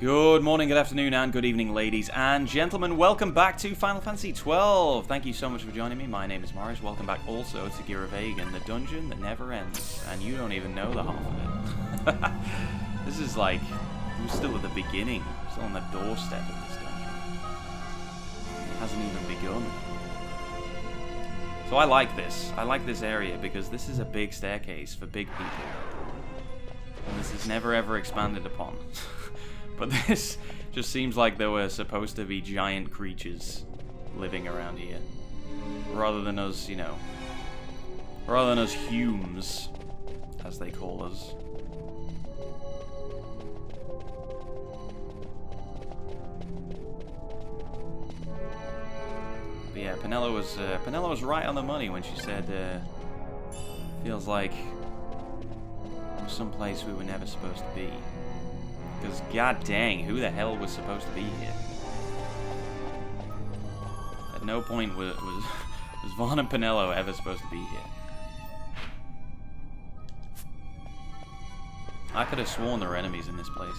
Good morning, good afternoon, and good evening, ladies and gentlemen. Welcome back to Final Fantasy XII. Thank you so much for joining me. My name is Marius. Welcome back also to Giravagan, the dungeon that never ends. And you don't even know the half of it. This is like, we're still at the beginning. We're still on the doorstep of this dungeon. It hasn't even begun. So I like this. I like this area because this is a big staircase for big people. And this is never ever expanded upon. But this just seems like there were supposed to be giant creatures living around here. Rather than us, you know, rather than us Humes, as they call us. But yeah, Penelo was right on the money when she said, feels like someplace we were never supposed to be. Because god dang, who the hell was supposed to be here? At no point was Vaughn and Penelo ever supposed to be here. I could have sworn there were enemies in this place.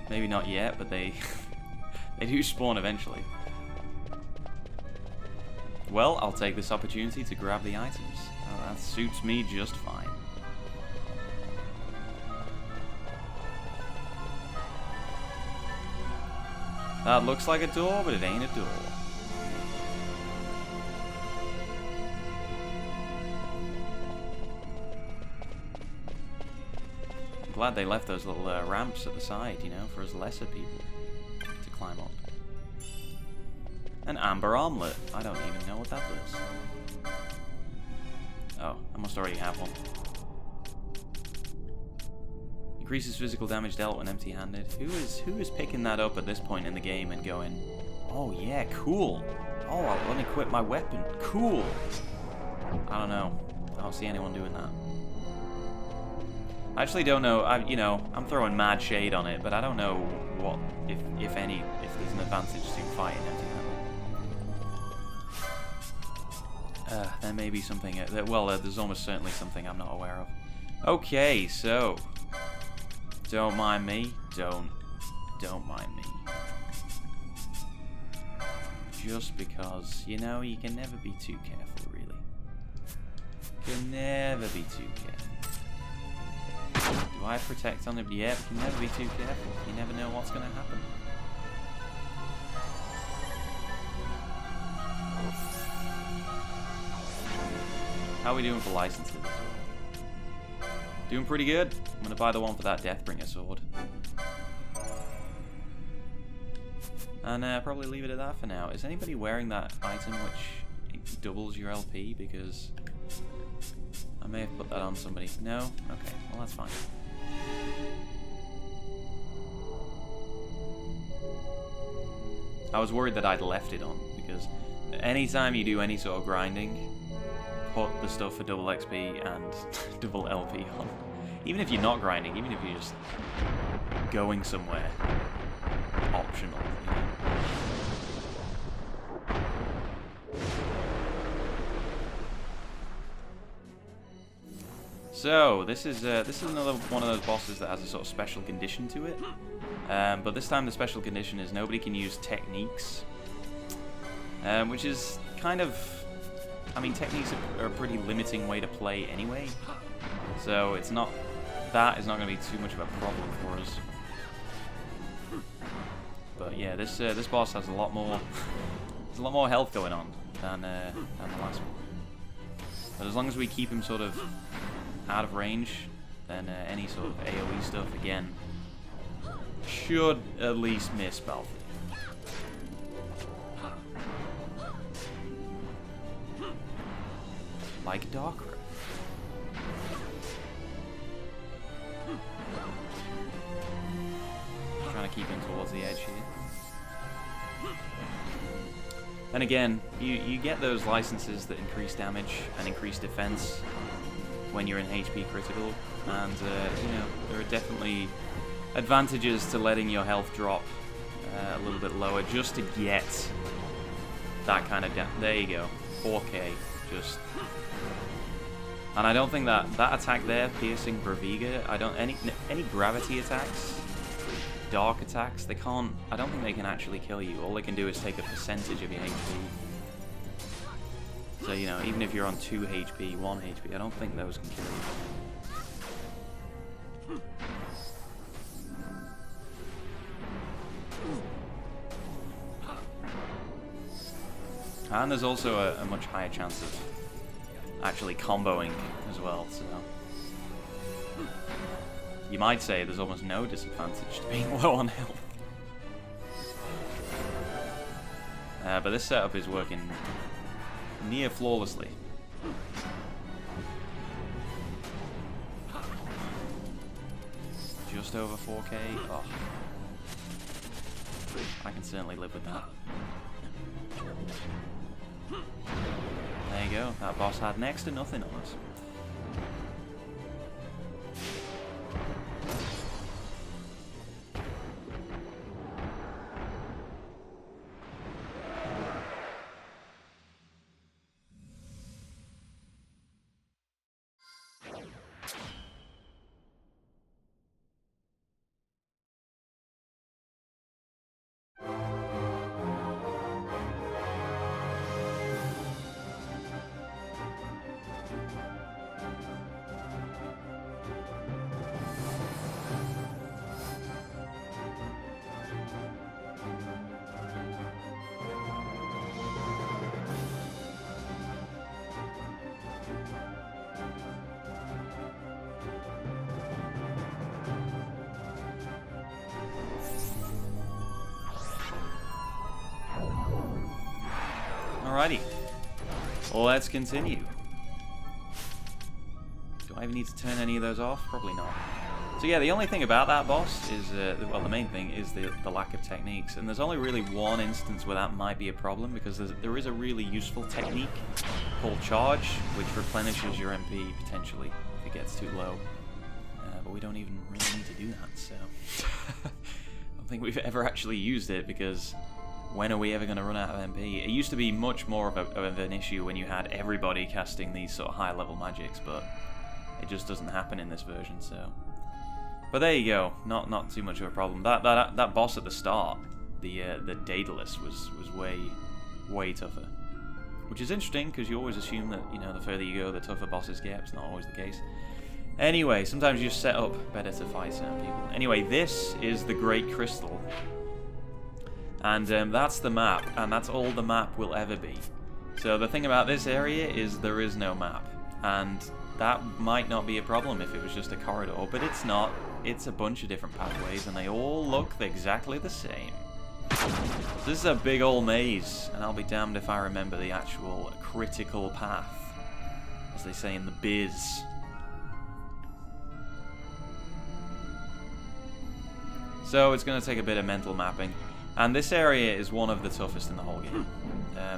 Maybe not yet, but they they do spawn eventually. Well, I'll take this opportunity to grab the items. Oh, that suits me just fine. That looks like a door, but it ain't a door. I'm glad they left those little ramps at the side, you know, for us lesser people to climb up. An amber omelet. I don't even know what that does. Oh, I must already have one. Increases physical damage dealt when empty-handed. Who is picking that up at this point in the game and going, oh yeah, cool. Oh, I'll unequip my weapon. Cool. I don't know. I don't see anyone doing that. I actually don't know. I'm throwing mad shade on it, but I don't know what, if any, if there's an advantage to fighting empty-handed. There may be something. Well, there's almost certainly something I'm not aware of. Okay, so. Don't mind me. Don't mind me. Just because, you know, you can never be too careful, really. You can never be too careful. Do I protect on it? Yeah, but you can never be too careful. You never know what's going to happen. How are we doing for licenses? Doing pretty good. I'm gonna buy the one for that Deathbringer sword. And probably leave it at that for now. Is anybody wearing that item which doubles your LP? Because I may have put that on somebody. No? Okay, well that's fine. I was worried that I'd left it on, because anytime you do any sort of grinding, put the stuff for double XP and double LP on. Even if you're not grinding, even if you're just going somewhere optional. You know? So this is another one of those bosses that has a sort of special condition to it. But this time the special condition is nobody can use techniques, which is kind of. I mean, techniques are a pretty limiting way to play anyway, so it's not. That is not going to be too much of a problem for us. But yeah, this boss has a lot more. There's a lot more health going on than the last one. But as long as we keep him sort of out of range, then any sort of AOE stuff again should at least miss Balfour. Like Darkra. Trying to keep him towards the edge here. Then again, you get those licenses that increase damage and increase defense when you're in HP critical, and you know, there are definitely advantages to letting your health drop a little bit lower just to get that kind of there you go, 4K, just And I don't think that attack there, piercing Braviga, any gravity attacks, dark attacks, they can't. I don't think they can actually kill you. All they can do is take a percentage of your HP. So you know, even if you're on 2 HP, 1 HP, I don't think those can kill you. And there's also a much higher chance of actually comboing as well, so you might say there's almost no disadvantage to being low on health. But this setup is working near flawlessly. Just over 4k. Oh, I can certainly live with that. There you go, that boss had next to nothing on us. Alrighty, let's continue. Do I even need to turn any of those off? Probably not. So yeah, the only thing about that boss is, well, the main thing is the lack of techniques. And there's only really one instance where that might be a problem, because there is a really useful technique called Charge, which replenishes your MP potentially if it gets too low. But we don't even really need to do that, so I don't think we've ever actually used it, because when are we ever going to run out of MP? It used to be much more of an issue when you had everybody casting these sort of high-level magics, but it just doesn't happen in this version, so. But there you go, not too much of a problem. That boss at the start, the Daedalus, was way tougher, which is interesting because you always assume that, you know, the further you go, the tougher bosses get. It's not always the case. Anyway, sometimes you set up better to fight certain people. Anyway, this is the Great Crystal. And that's the map, and that's all the map will ever be. So the thing about this area is there is no map, and that might not be a problem if it was just a corridor, but it's not. It's a bunch of different pathways, and they all look exactly the same. So this is a big old maze, and I'll be damned if I remember the actual critical path, as they say in the biz. So it's going to take a bit of mental mapping. And this area is one of the toughest in the whole game.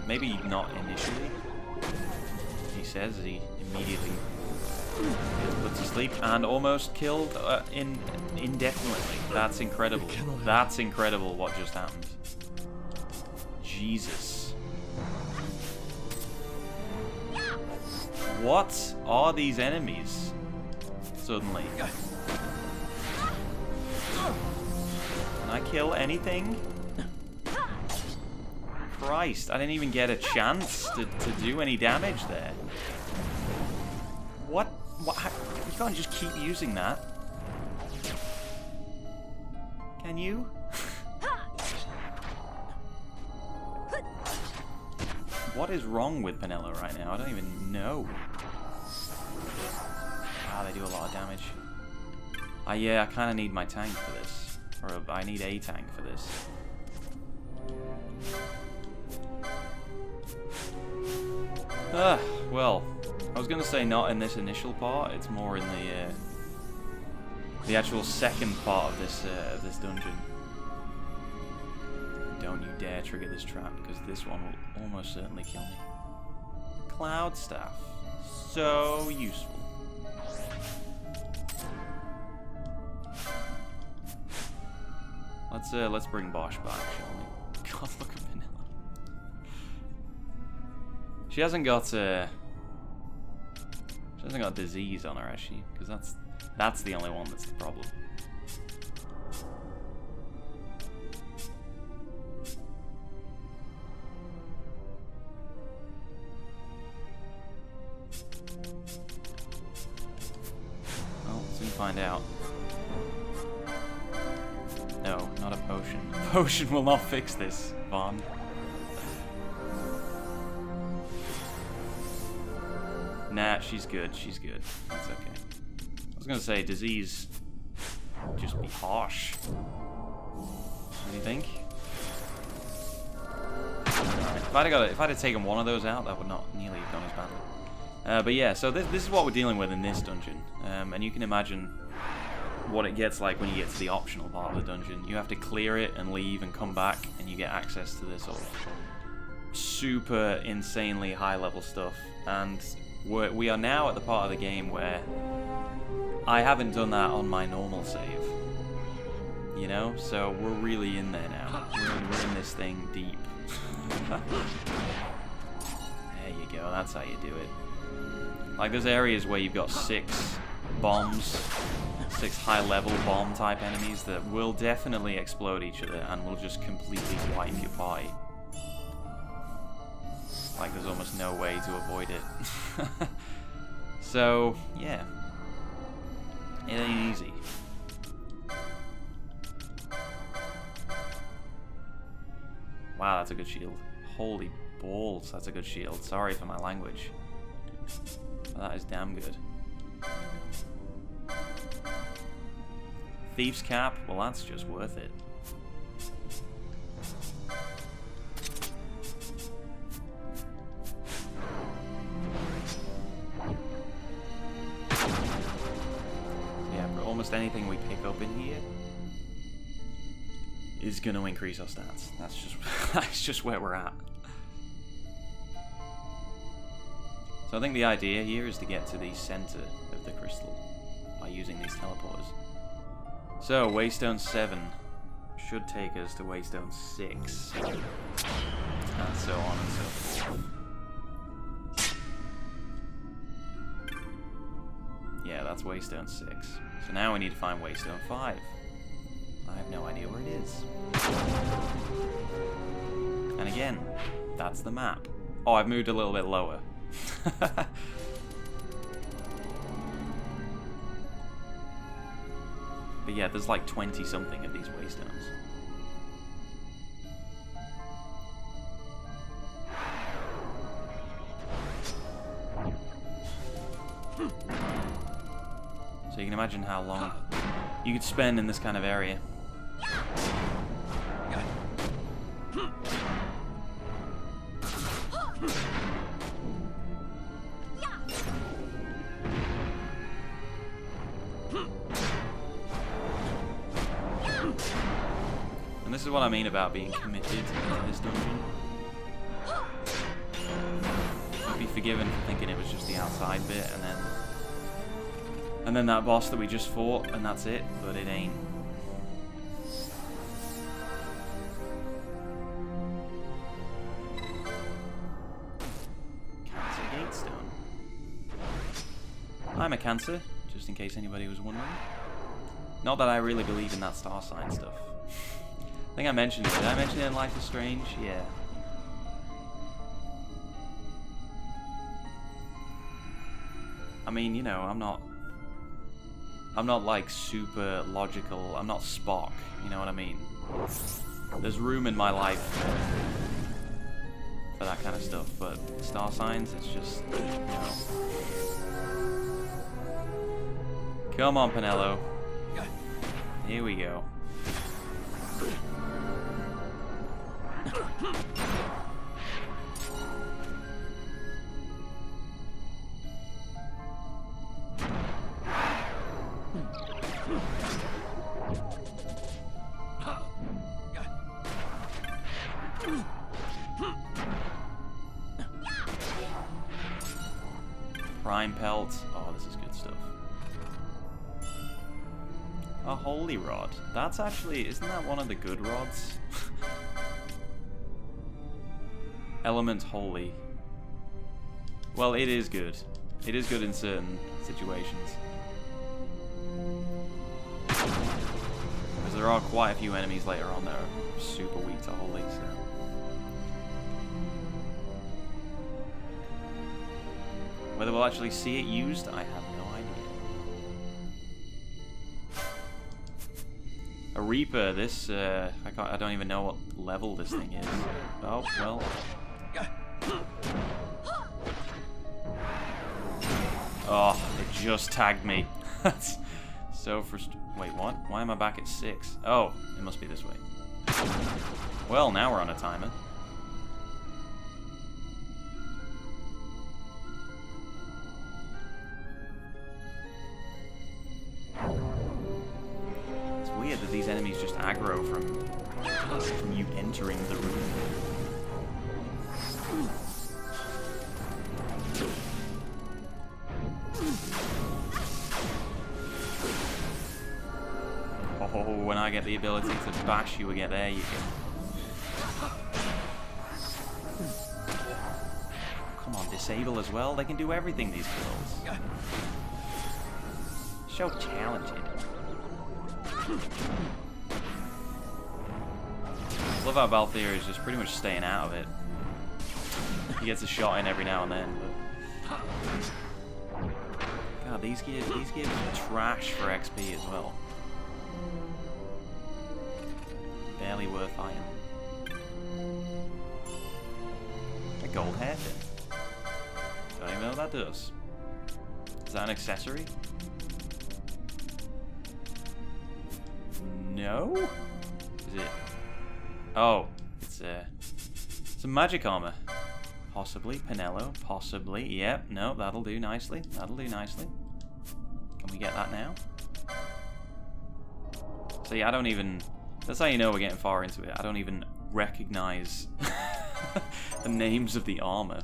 Maybe not initially, he says, as he immediately gets put to sleep and almost killed indefinitely. That's incredible. That's incredible what just happened. Jesus. What are these enemies suddenly? Can I kill anything? Christ, I didn't even get a chance to do any damage there. What? You can't just keep using that. Can you? What is wrong with Penelo right now? I don't even know. Wow, they do a lot of damage. Yeah, I kind of need my tank for this. Or I need a tank for this. Well, I was going to say not in this initial part, it's more in the actual second part of this dungeon. Don't you dare trigger this trap, because this one will almost certainly kill me. Cloud Staff. So useful. Let's bring Bosch back, shall we? God, look at Vanilla. She hasn't got hasn't got disease on her, actually, because that's the only one that's the problem. Well, soon find out. No, not a potion. A potion will not fix this, Vaughn. Nah, she's good. She's good. That's okay. I was gonna say disease would just be harsh. What do you think? If I'd have taken one of those out, that would not nearly have gone as badly. But yeah, so this is what we're dealing with in this dungeon, and you can imagine what it gets like when you get to the optional part of the dungeon. You have to clear it and leave and come back, and you get access to this sort of super insanely high level stuff. And we are now at the part of the game where I haven't done that on my normal save, you know? So we're really in there now. We're in this thing deep. There you go, that's how you do it. Like, there's areas where you've got 6 bombs, 6 high-level bomb-type enemies that will definitely explode each other and will just completely wipe your party. Like, there's almost no way to avoid it. So, yeah. It ain't easy. Wow, that's a good shield. Holy balls, that's a good shield. Sorry for my language. But that is damn good. Thieves' Cap? Well, that's just worth it. Yeah, but almost anything we pick up in here is going to increase our stats. That's just where we're at. So I think the idea here is to get to the center of the crystal by using these teleporters. So, Waystone 7 should take us to Waystone 6. And so on and so forth. Yeah, that's Waystone 6. So now we need to find Waystone 5. I have no idea where it is. And again, that's the map. Oh, I've moved a little bit lower. But yeah, there's like 20 something of these waystones. So you can imagine how long you could spend in this kind of area. And this is what I mean about being committed to this dungeon. I'd be forgiven for thinking it was just the outside bit, and then that boss that we just fought, and that's it, but it ain't. Cancer Gatestone. I'm a Cancer, just in case anybody was wondering. Not that I really believe in that star sign stuff. I think I mentioned it. Did I mention it in Life is Strange? Yeah. I mean, you know, I'm not like super logical. I'm not Spock, you know what I mean? There's room in my life for that kind of stuff, but star signs, it's just, you know. Come on, Pinello. Here we go. Prime Pelt. Oh, this is good stuff. A Holy Rod. That's actually... Isn't that one of the good rods? Element Holy. Well, it is good. It is good in certain situations. Because there are quite a few enemies later on that are super weak to holy, so... Whether we'll actually see it used, I have no idea. A Reaper, this, I don't even know what level this thing is. Oh, well. Oh, it just tagged me. That's so frustrating. Wait, what? Why am I back at 6? Oh, it must be this way. Well, now we're on a timer. It's weird that these enemies just aggro from you entering the room. Oh, when I get the ability to bash you again, there you go. Come on, disable as well. They can do everything, these girls. So talented. I love how Balthier is just pretty much staying out of it. He gets a shot in every now and then, but... God, these gives trash for XP as well. Barely worth iron. A gold hairpin. Don't even know what that does. Is that an accessory? No? Is it? Oh, it's a magic armor. Possibly. Pinello. Possibly. Yep. No, that'll do nicely. That'll do nicely. Can we get that now? See, I don't even... That's how you know we're getting far into it. I don't even recognize the names of the armor.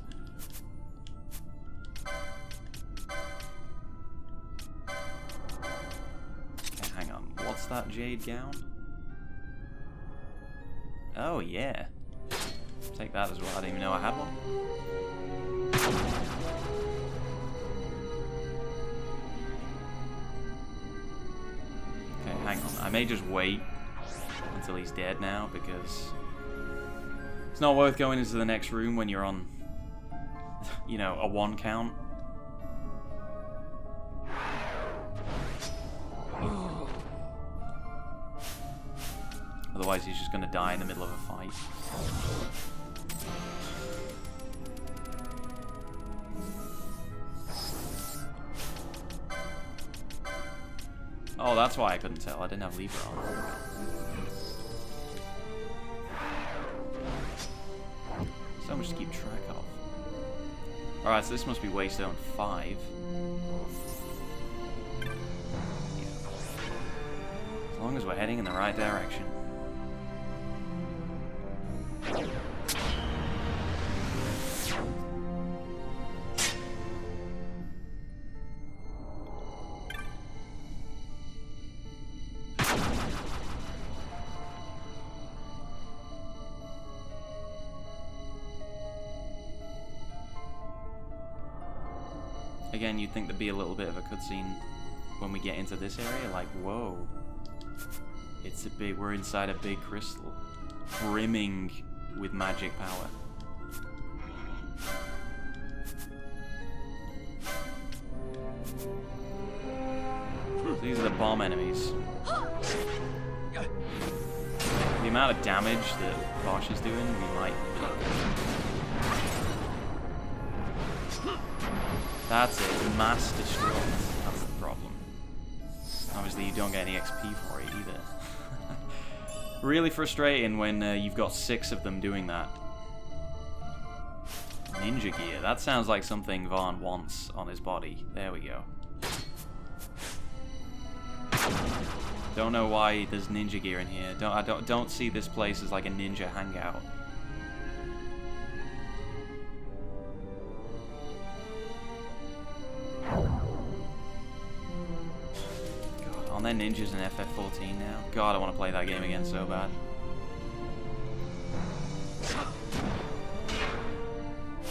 Okay, hang on. What's that jade gown? Oh, yeah. Take that as well. I didn't even know I had one. Okay, hang on. I may just wait until he's dead now, because it's not worth going into the next room when you're on, you know, a 1 count. Otherwise he's just going to die in the middle of a fight. Oh, that's why I couldn't tell. I didn't have Libra on. So much to keep track of. Alright, so this must be Waystone 5. Yeah. As long as we're heading in the right direction. Again, you'd think there'd be a little bit of a cutscene when we get into this area, like, whoa. It's a big, we're inside a big crystal, brimming with magic power. These are the bomb enemies. The amount of damage that Bosch is doing, we might... That's it, mass destroyed. That's the problem. Obviously you don't get any XP for it either. Really frustrating when you've got 6 of them doing that. Ninja gear, that sounds like something Vaughn wants on his body. There we go. Don't know why there's ninja gear in here. I don't see this place as like a ninja hangout. God, aren't there ninjas in FF14 now? God, I want to play that game again so bad.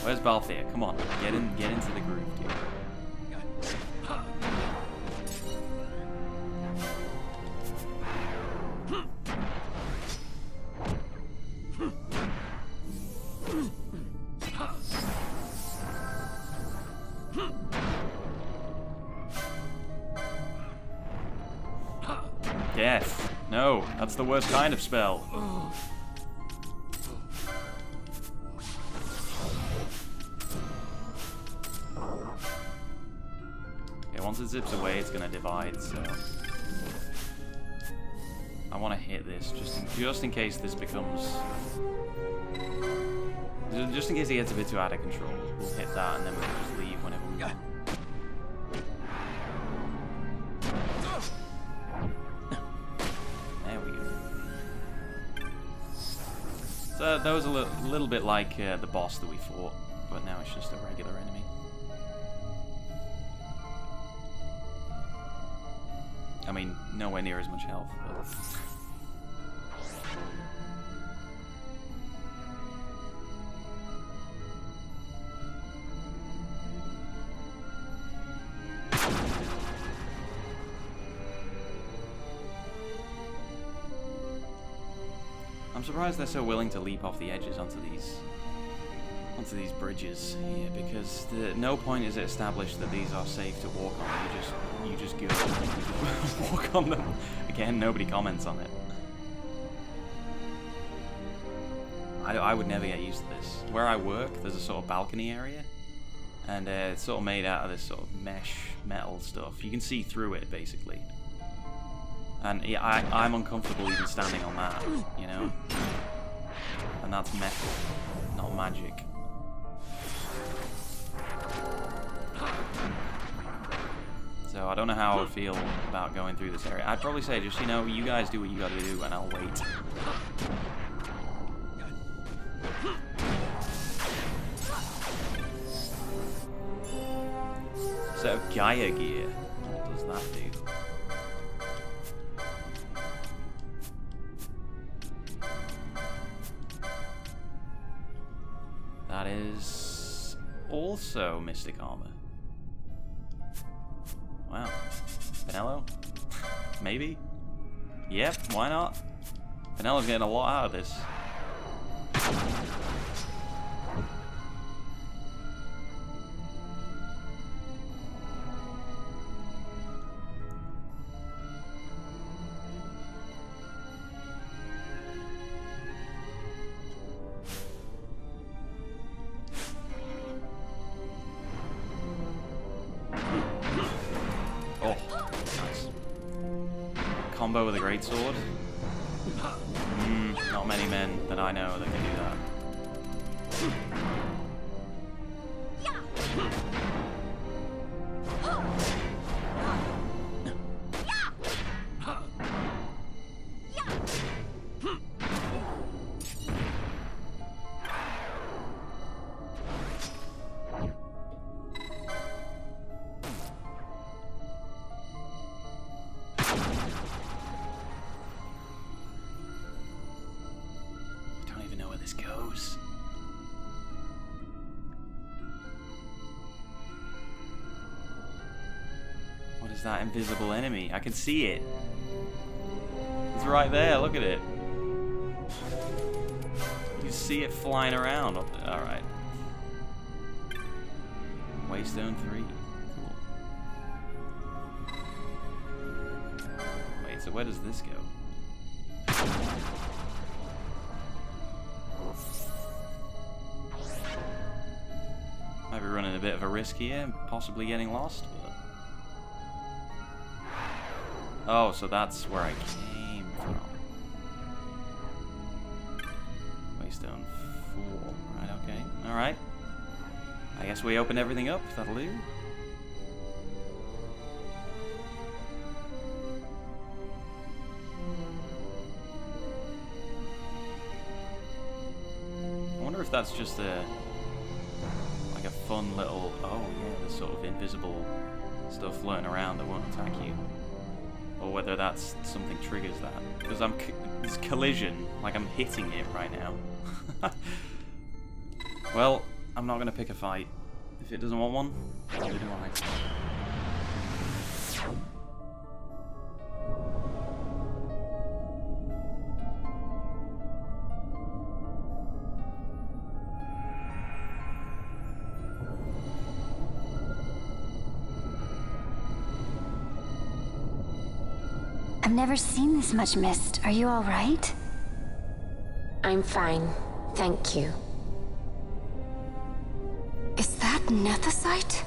Where's Balthier? Come on, get into the groove, dude. Death. No, that's the worst kind of spell. Okay, once it zips away, it's gonna divide, so... I want to hit this, just in case this becomes... Just in case he gets a bit too out of control. We'll hit that, and then we'll just leave whenever we want. So that was a little bit like the boss that we fought, but now it's just a regular enemy. I mean, nowhere near as much health, but... I'm surprised they're so willing to leap off the edges onto these bridges here, because no point is it established that these are safe to walk on. You just go walk on them. Again, nobody comments on it. I would never get used to this. Where I work, there's a sort of balcony area, and it's sort of made out of this sort of mesh metal stuff. You can see through it basically. And yeah, I'm uncomfortable even standing on that, you know? And that's metal, not magic. So I don't know how I would feel about going through this area. I'd probably say just, you know, you guys do what you gotta do and I'll wait. Set of Gaia gear. What does that do? That is also Mystic Armor. Wow. Penello? Maybe? Yep, why not? Penello's getting a lot out of this. Combo with a greatsword. Not many men that I know that can do that. This goes. What is that invisible enemy? I can see it. It's right there, look at it. You see it flying around. Alright. Waystone 3. Cool. Wait, so where does this go? Might be running a bit of a risk here, possibly getting lost, but... Oh, so that's where I came from. Waystone 4. Right, okay. Alright. I guess we open everything up, that'll do. I wonder if that's just a fun little, oh yeah, this sort of invisible stuff floating around that won't attack you, or whether that's something triggers that, because it's collision, like I'm hitting it right now. Well, I'm not gonna pick a fight if it doesn't want one. Neither do I. I've never seen this much mist. Are you all right? I'm fine, thank you. Is that nethicite?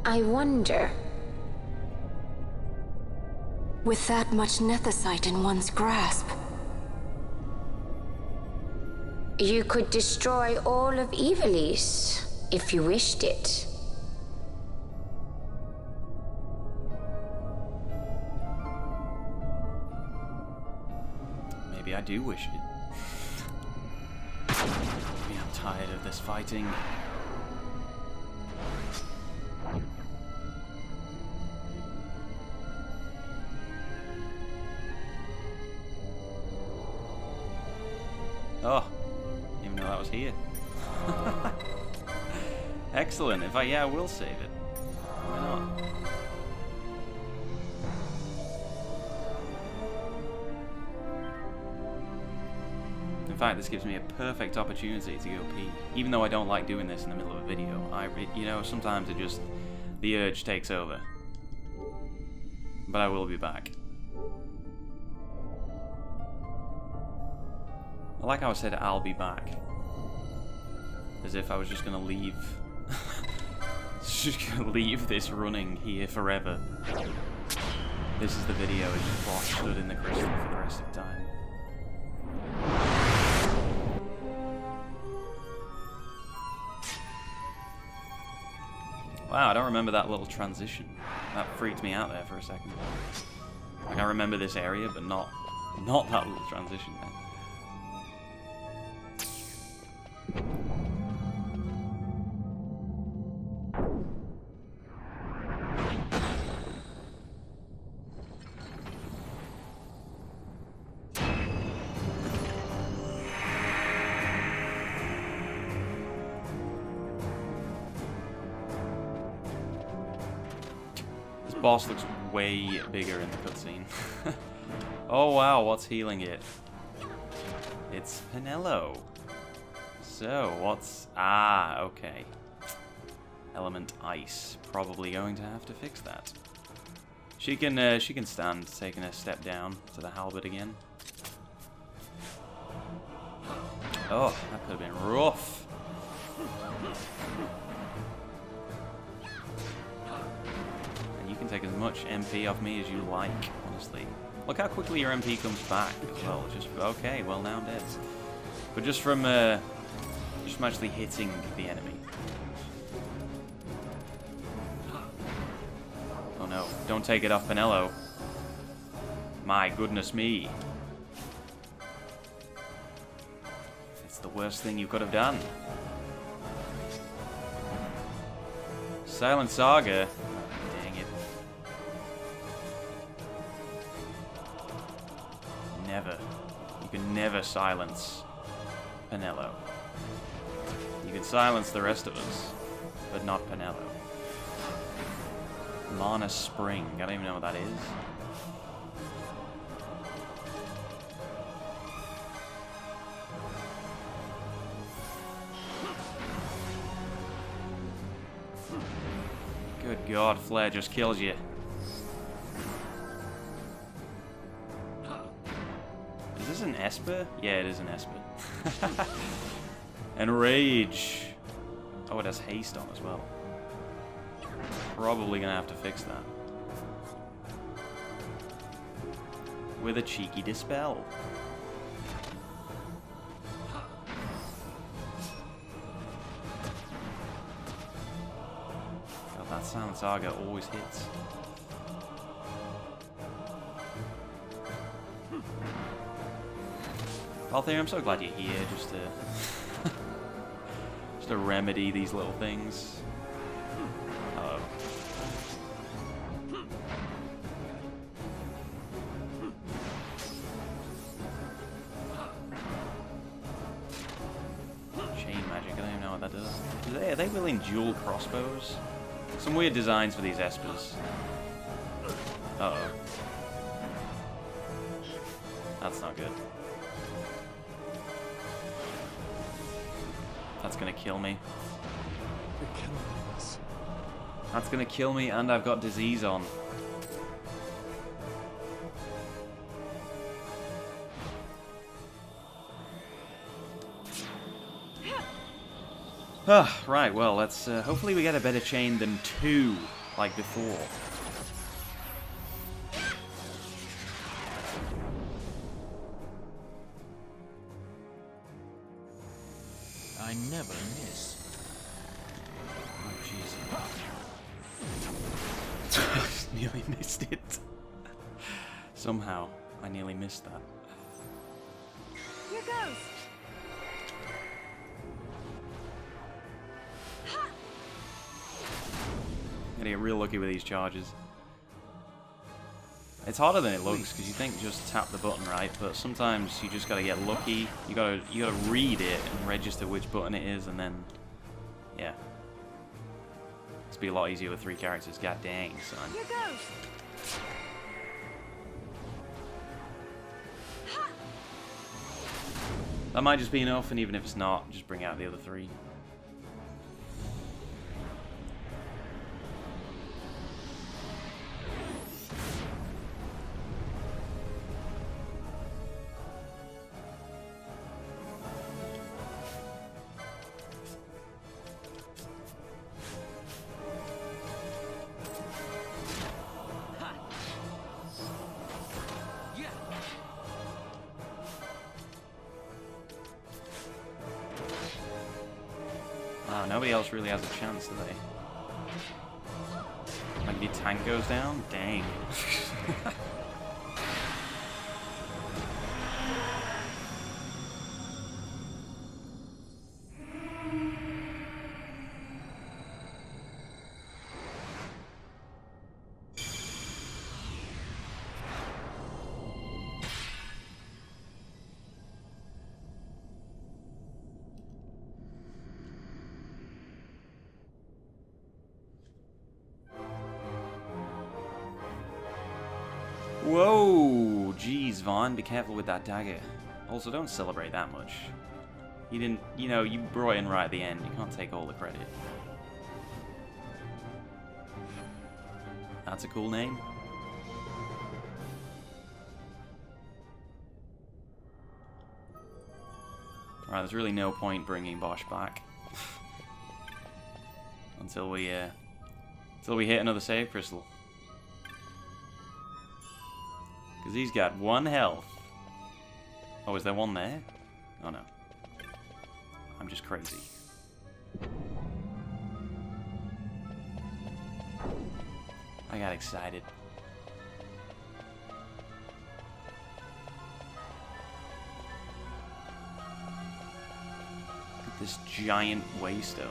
I wonder. With that much nethicite in one's grasp. You could destroy all of Evilise, if you wished it. Maybe I do wish it. Maybe I'm tired of this fighting. Oh, even though that was here. Excellent. If I will save it. Why not? In fact, this gives me a perfect opportunity to go pee. Even though I don't like doing this in the middle of a video, you know, sometimes the urge takes over. But I will be back. I like how I said I'll be back. As if I was just gonna leave. Just gonna leave this running here forever. This is the video, it's just boss stood in the crystal for the rest of time. Wow, I don't remember that little transition. That freaked me out there for a second. Like, I remember this area, but not that little transition there. Boss looks way bigger in the cutscene. Oh wow, what's healing it? It's Penelo. So, what's... Ah, okay. Element Ice. Probably going to have to fix that. She can stand, taking a step down to the halberd again. Oh, that could have been rough. You can take as much MP off me as you like, honestly. Look how quickly your MP comes back as well. Just okay, well now I'm dead. But just from actually hitting the enemy. Oh no! Don't take it off Penelo. My goodness me! It's the worst thing you could have done. Silent Saga. Never. You can never silence Penelo. You can silence the rest of us, but not Penelo. Mana Spring. I don't even know what that is. Good God, Flare just kills you. Is this an Esper? Yeah, it is an Esper. And Rage. Oh, it has haste on as well. Probably gonna have to fix that. With a cheeky Dispel. God, that Silent Saga always hits. Althea, I'm so glad you're here, just to remedy these little things. Uh-oh. Chain magic, I don't even know what that does. Are they wielding dual crossbows? Some weird designs for these Espers. Uh-oh. That's not good. That's gonna kill me. That's gonna kill me, and I've got disease on. Right, well, let's hopefully we get a better chain than 2, like before. I never miss. Oh, jeez. I nearly missed it. Somehow, I nearly missed that. Here goes. Gonna get real lucky with these charges. It's harder than it looks because you think just tap the button, right? But sometimes you just gotta get lucky. You gotta read it and register which button it is, and then yeah, it's be a lot easier with 3 characters. God dang, son. Here goes. That might just be enough, and even if it's not, just bring out the other 3. Wow, nobody else really has a chance, do they? Like, the tank goes down? Dang. Whoa! Jeez, Vaughn, be careful with that dagger. Also, don't celebrate that much. You didn't, you know, you brought in right at the end. You can't take all the credit. That's a cool name. Alright, there's really no point bringing Bosch back. until we hit another save crystal. Because he's got 1 health. Oh, is there one there? Oh no. I'm just crazy. I got excited. Look at this giant waystone.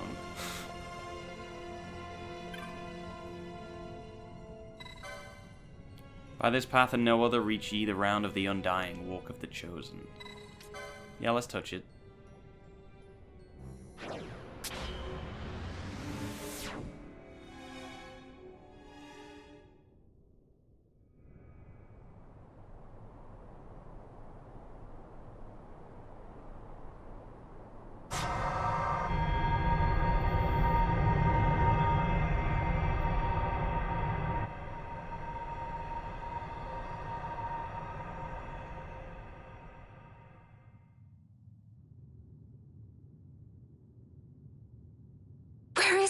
By this path and no other reach ye the round of the undying, walk of the chosen. Yeah, let's touch it.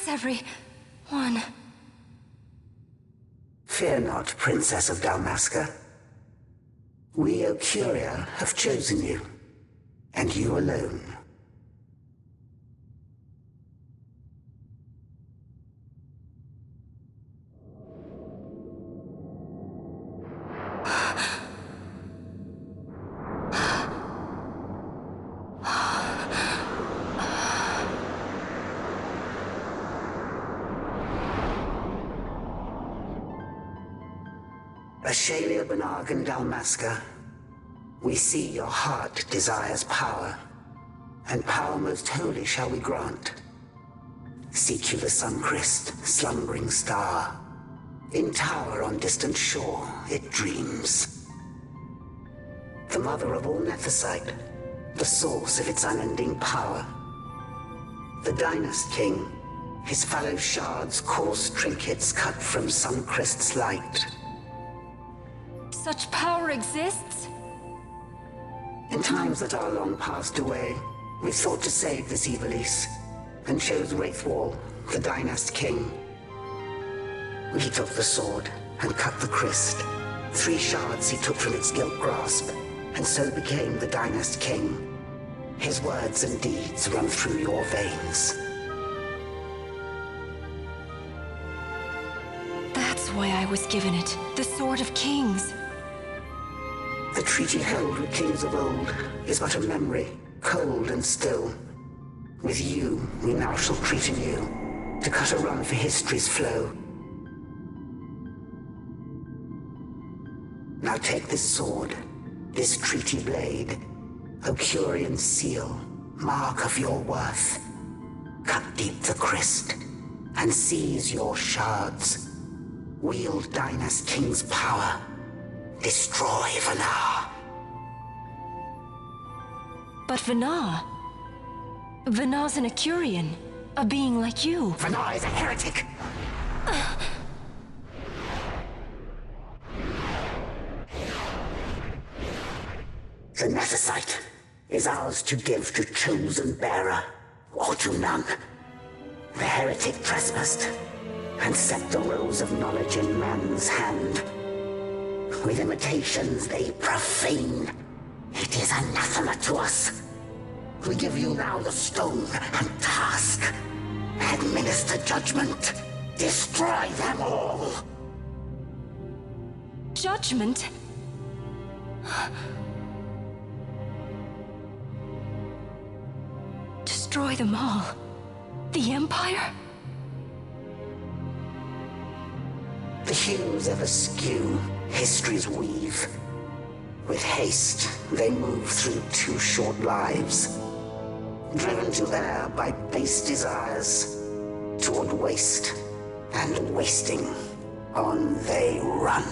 Everyone. Fear not, Princess of Dalmasca. We, O Curia, have chosen you, and you alone. Ashalia Banag and Dalmasca, we see your heart desires power, and power most holy shall we grant. Seek you the sun-crest, slumbering star. In tower on distant shore, it dreams. The mother of all Nethicite, the source of its unending power. The Dynast King, his fallow shards, coarse trinkets cut from sun-crest's light. Such power exists? In times that are long passed away, we sought to save this Evilise. and chose Wraithwall, the Dynast King. He took the sword and cut the Christ. 3 shards he took from its gilt grasp, and so became the Dynast King. His words and deeds run through your veins. That's why I was given it. The Sword of Kings. The treaty held with kings of old is but a memory, cold and still. With you, we now shall treat anew, to cut a run for history's flow. Now take this sword, this treaty blade, Ocurian seal, mark of your worth. Cut deep the Christ, and seize your shards. Wield Dynast King's power. Destroy Vanar. But Vanar... Vanar's an Ocurian. A being like you. Vanar is a heretic. The Nephesite is ours to give to chosen bearer, or to none. The heretic trespassed, and set the rose of knowledge in man's hand. With imitations they profane. It is anathema to us. We give you now the stone and task. Administer judgment. Destroy them all. Judgment? Destroy them all? The Empire? The hues ever skew, history's weave. With haste, they move through 2 short lives. Driven to err by base desires. Toward waste, and wasting, on they run.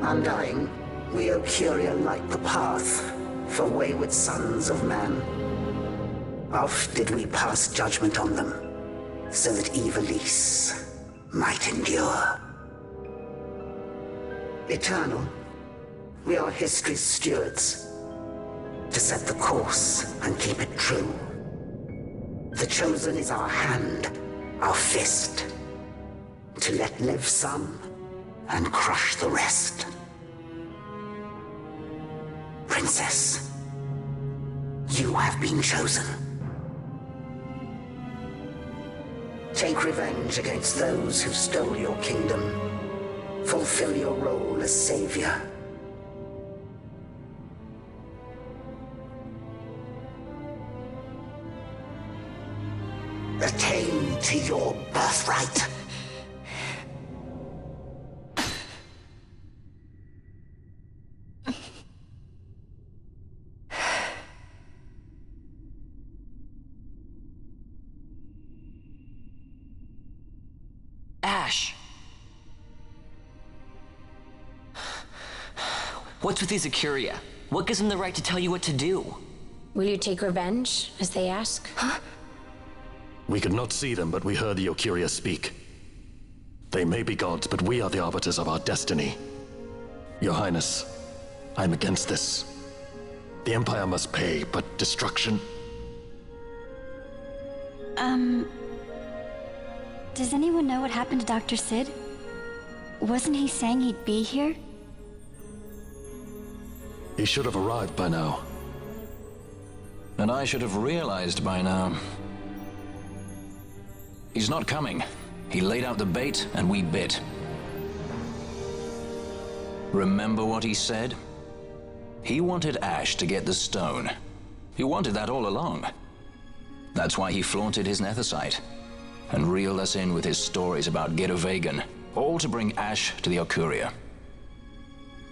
Undying, we Ocuria light the path for wayward sons of man. Oft did we pass judgment on them, so that Ivalice might endure. Eternal, we are history's stewards, to set the course and keep it true. The chosen is our hand, our fist, to let live some and crush the rest. Princess, you have been chosen. Take revenge against those who stole your kingdom. Fulfill your role as savior. Attain to your birthright. Ash! What's with these Ocuria? What gives them the right to tell you what to do? Will you take revenge, as they ask? Huh? We could not see them, but we heard the Ocuria speak. They may be gods, but we are the arbiters of our destiny. Your Highness, I'm against this. The Empire must pay, but destruction? Does anyone know what happened to Dr. Sid? Wasn't he saying he'd be here? He should have arrived by now. And I should have realized by now. He's not coming. He laid out the bait, and we bit. Remember what he said? He wanted Ash to get the stone. He wanted that all along. That's why he flaunted his Nethicite, and reeled us in with his stories about Gidovegan, all to bring Ash to the Ocuria.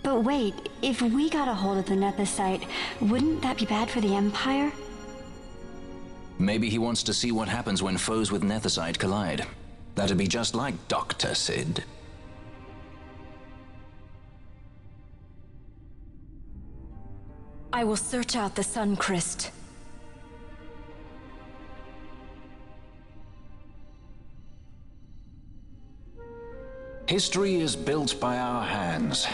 But wait, if we got a hold of the Nethicite, wouldn't that be bad for the Empire? Maybe he wants to see what happens when foes with Nethicite collide. That'd be just like Dr. Sid. I will search out the Sun Crest. History is built by our hands.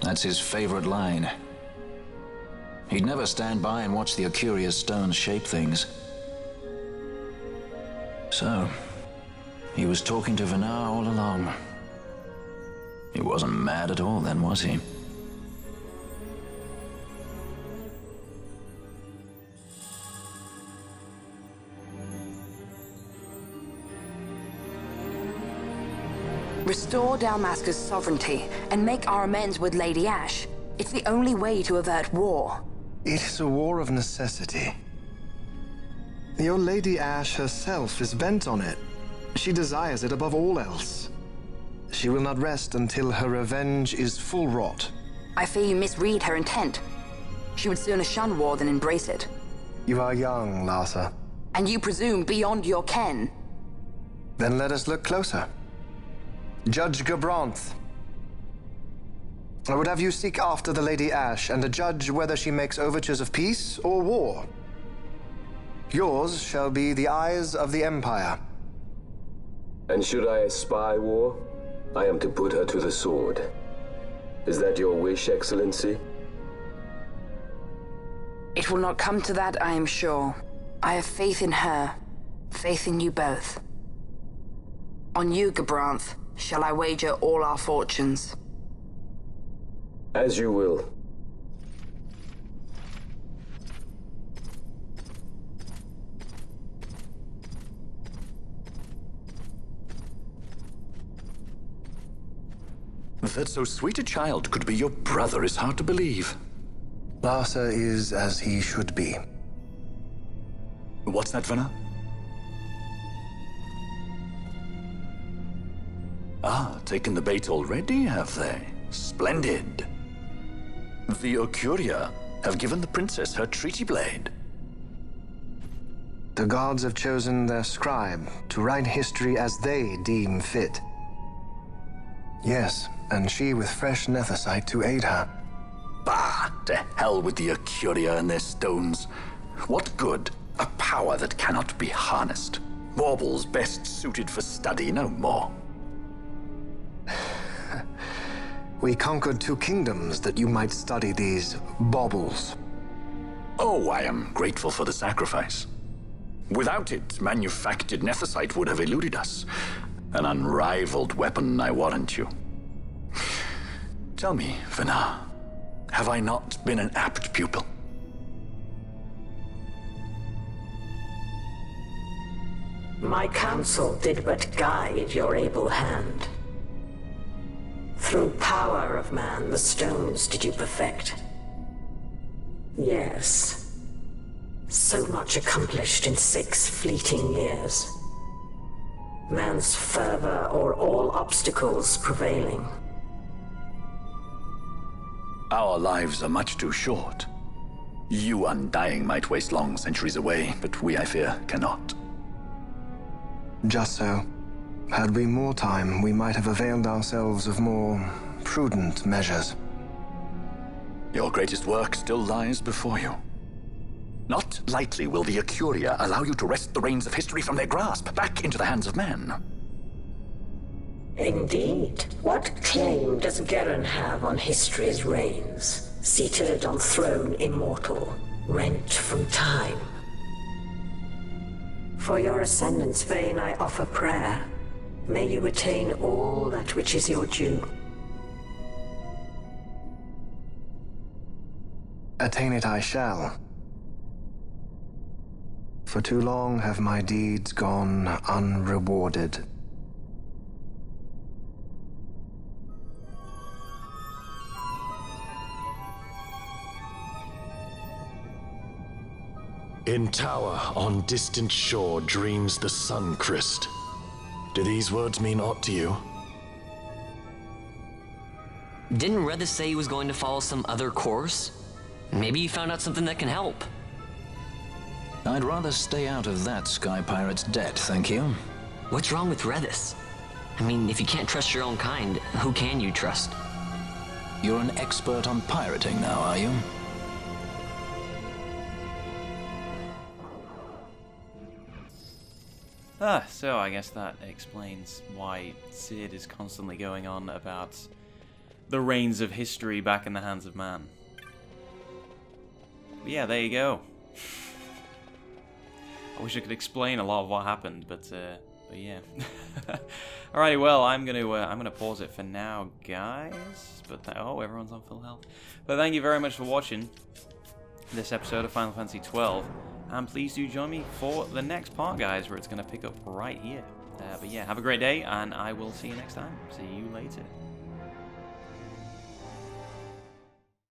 That's his favorite line. He'd never stand by and watch the Ocuria's stones shape things. So, he was talking to Venar all along. He wasn't mad at all then, was he? Restore Dalmasca's sovereignty and make our amends with Lady Ashe. It's the only way to avert war. It is a war of necessity. Your Lady Ashe herself is bent on it. She desires it above all else. She will not rest until her revenge is full wrought. I fear you misread her intent. She would sooner shun war than embrace it. You are young, Larsa. And you presume beyond your ken. Then let us look closer. Judge Gabranth. I would have you seek after the Lady Ashe and judge whether she makes overtures of peace or war. Yours shall be the eyes of the Empire. And should I espy war, I am to put her to the sword. Is that your wish, Excellency? It will not come to that, I am sure. I have faith in her, faith in you both. On you, Gabranth, shall I wager all our fortunes? As you will. That so sweet a child could be your brother is hard to believe. Larsa is as he should be. What's that, Venar? Ah, taken the bait already, have they? Splendid. The Ocuria have given the princess her treaty blade. The gods have chosen their scribe to write history as they deem fit. Yes, and she with fresh nethicite to aid her. Bah! To hell with the Ocuria and their stones. What good? A power that cannot be harnessed. Baubles best suited for study, no more. We conquered 2 kingdoms that you might study these baubles. Oh, I am grateful for the sacrifice. Without it, manufactured nethicite would have eluded us. An unrivaled weapon, I warrant you. Tell me, Venar, have I not been an apt pupil? My counsel did but guide your able hand. Through power of man, the stones did you perfect. Yes. So much accomplished in 6 fleeting years. Man's fervor o'er all obstacles prevailing. Our lives are much too short. You undying might waste long centuries away, but we, I fear, cannot. Just so. Had we more time, we might have availed ourselves of more prudent measures. Your greatest work still lies before you. Not lightly will the Ocuria allow you to wrest the reins of history from their grasp, back into the hands of men. Indeed. What claim does Geren have on history's reins, seated on throne immortal, rent from time? For your ascendant's vein I offer prayer. May you attain all that which is your due. Attain it I shall. For too long have my deeds gone unrewarded. In tower on distant shore dreams the sun Christ. Do these words mean aught to you? Didn't Redis say he was going to follow some other course? Maybe he found out something that can help. I'd rather stay out of that Sky Pirate's debt, thank you. What's wrong with Redis? I mean, if you can't trust your own kind, who can you trust? You're an expert on pirating now, are you? So I guess that explains why Cid is constantly going on about the reins of history back in the hands of man. But yeah, there you go. I wish I could explain a lot of what happened, but yeah. Alrighty, well, I'm gonna pause it for now, guys. But oh, everyone's on full health. But thank you very much for watching this episode of Final Fantasy XII, and please do join me for the next part, guys, where it's gonna pick up right here. But yeah, have a great day, and I will see you next time. See you later.